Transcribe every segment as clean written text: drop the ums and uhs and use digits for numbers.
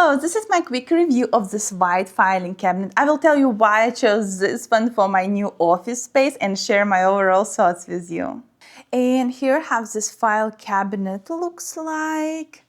Hello, this is my quick review of this white filing cabinet. I will tell you why I chose this one for my new office space and share my overall thoughts with you. And here I have this file cabinet looks like.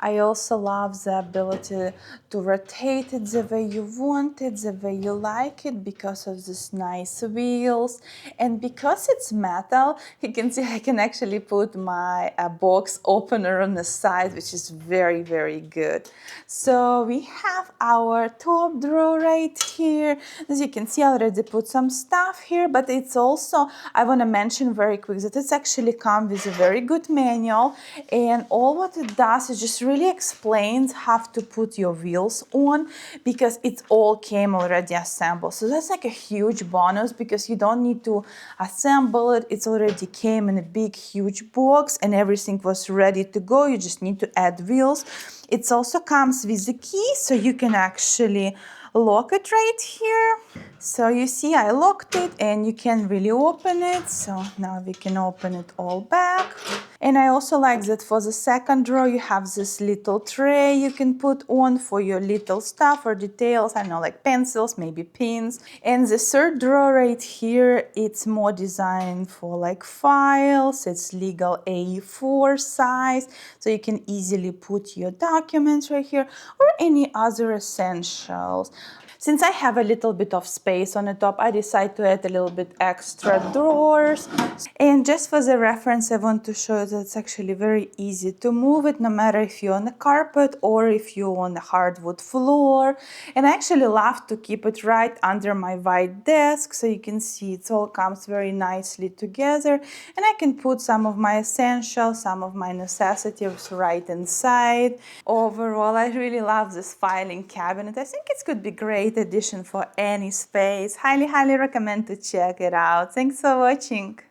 I also love the ability to rotate it the way you want it, the way you like it, because of these nice wheels. And because it's metal, you can see I can actually put my box opener on the side, which is very, very good. So we have our top drawer right here. As you can see, I already put some stuff here, but it's also, I want to mention very quick that it's actually come with a very good manual, and all what it does is just really explains how to put your wheels on, because it all came already assembled. So that's like a huge bonus, because you don't need to assemble it. It already came in a big huge box and everything was ready to go. You just need to add wheels. It also comes with a key, so you can actually lock it right here. So you see I locked it and you can really open it. So now we can open it all back. And I also like that for the second drawer you have this little tray you can put on for your little stuff or details. I don't know, like pencils, maybe pins. And the third drawer right here, it's more designed for like files. It's legal A4 size, so you can easily put your documents right here or any other essentials. Since I have a little bit of space on the top, I decided to add a little bit extra drawers. And just for the reference, I want to show you that it's actually very easy to move it, no matter if you're on the carpet or if you're on the hardwood floor. And I actually love to keep it right under my white desk, so you can see it all comes very nicely together. And I can put some of my essentials, some of my necessities right inside. Overall, I really love this filing cabinet. I think it could be great addition for any space. Highly recommend to check it out. Thanks for watching.